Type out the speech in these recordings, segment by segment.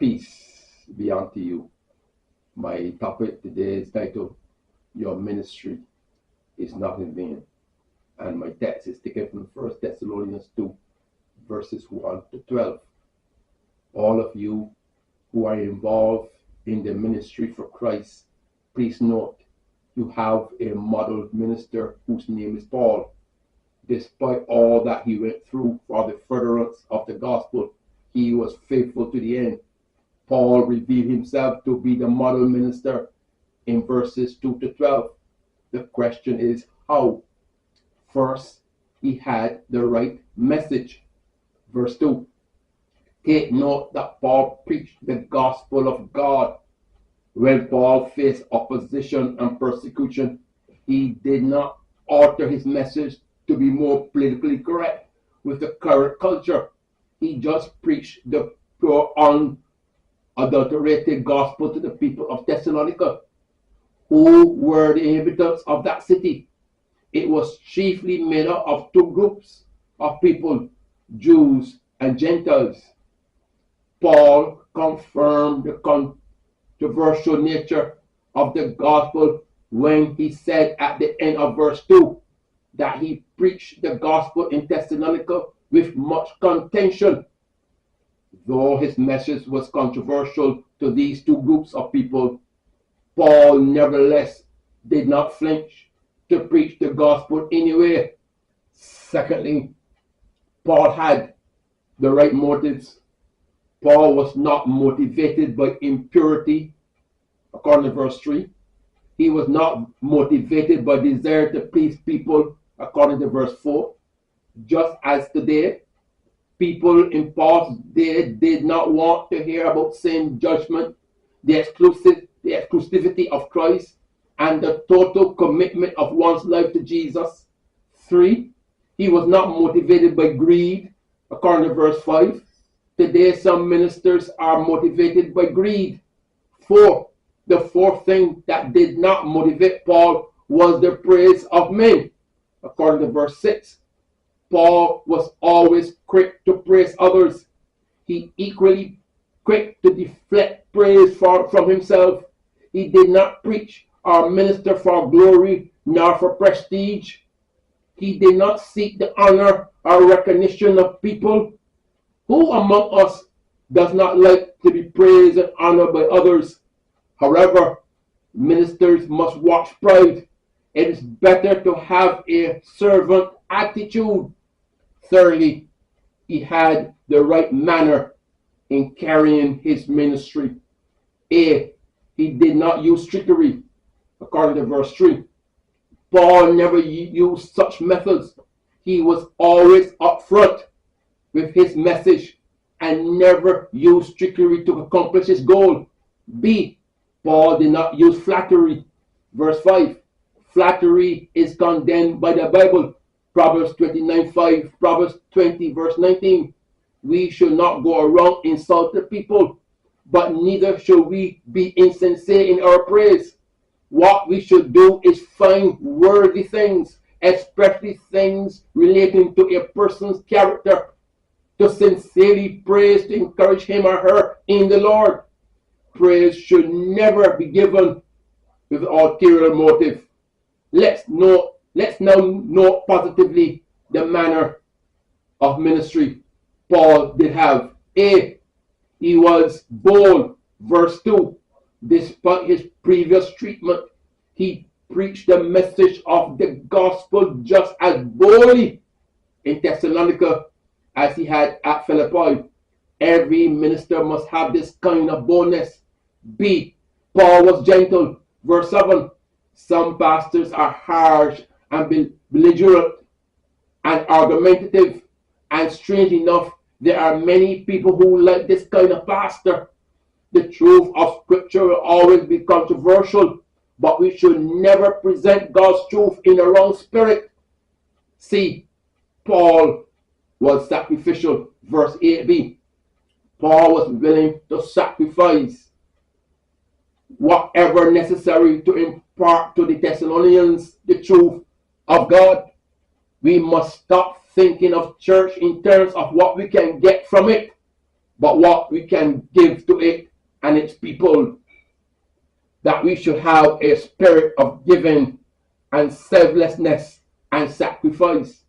Peace be unto you. My topic today is titled, Your Ministry is Not in Vain. And my text is taken from 1 Thessalonians 2, verses 1 to 12. All of you who are involved in the ministry for Christ, please note, you have a model minister whose name is Paul. Despite all that he went through for the furtherance of the gospel, he was faithful to the end. Paul revealed himself to be the model minister in verses 2 to 12. The question is how? First, he had the right message. Verse 2. Take note that Paul preached the gospel of God. When Paul faced opposition and persecution, he did not alter his message to be more politically correct with the current culture. He just preached the pure, unadulterated gospel to the people of Thessalonica, who were the inhabitants of that city. It was chiefly made up of two groups of people, Jews and Gentiles. Paul confirmed the controversial nature of the gospel when he said at the end of verse 2 that he preached the gospel in Thessalonica with much contention. Though his message was controversial to these two groups of people, Paul nevertheless did not flinch to preach the gospel anyway. Secondly, Paul had the right motives. Paul was not motivated by impurity, according to verse 3. He was not motivated by desire to please people, according to verse 4. Just as today, people in Paul's day did not want to hear about sin, judgment, the exclusivity of Christ, and the total commitment of one's life to Jesus. 3, he was not motivated by greed, according to verse 5. Today, some ministers are motivated by greed. 4, the fourth thing that did not motivate Paul was the praise of men, according to verse 6. Paul was always quick to praise others. He equally quick to deflect praise from himself. He did not preach or minister for glory nor for prestige. He did not seek the honor or recognition of people. Who among us does not like to be praised and honored by others? However, ministers must watch pride. It is better to have a servant attitude. Thirdly, he had the right manner in carrying his ministry. A, he did not use trickery, according to verse 3. Paul never used such methods. He was always upfront with his message and never used trickery to accomplish his goal. B, Paul did not use flattery. Verse 5, flattery is condemned by the Bible. Proverbs 29:5, Proverbs 20, verse 19. We should not go around insulting people, but neither should we be insincere in our praise. What we should do is find worthy things, especially things relating to a person's character, to sincerely praise, to encourage him or her in the Lord. Praise should never be given with ulterior motive. Let's now note positively the manner of ministry Paul did have. A, he was bold. Verse 2, despite his previous treatment, he preached the message of the gospel just as boldly in Thessalonica as he had at Philippi. Every minister must have this kind of boldness. B, Paul was gentle. Verse 7, some pastors are harsh and belligerent and argumentative, and strange enough, there are many people who like this kind of pastor. The truth of Scripture will always be controversial, but we should never present God's truth in a wrong spirit. C, Paul was sacrificial. Verse 8b, Paul was willing to sacrifice whatever necessary to impart to the Thessalonians the truth of God. We must stop thinking of church in terms of what we can get from it. but what we can give to it and its people, that we should have a spirit of giving and selflessness and sacrifice.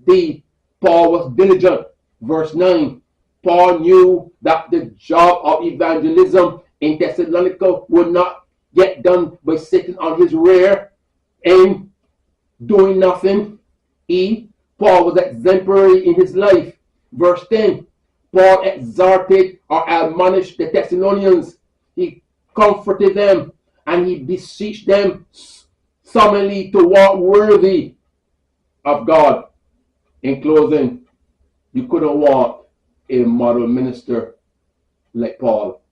D. Paul was diligent. Verse 9. Paul knew that the job of evangelism in Thessalonica would not get done by sitting on his rear and doing nothing. E. Paul was exemplary in his life. Verse 10. Paul exhorted or admonished the Thessalonians. He comforted them and he beseeched them solemnly to walk worthy of God. In closing, you couldn't want a model minister like Paul.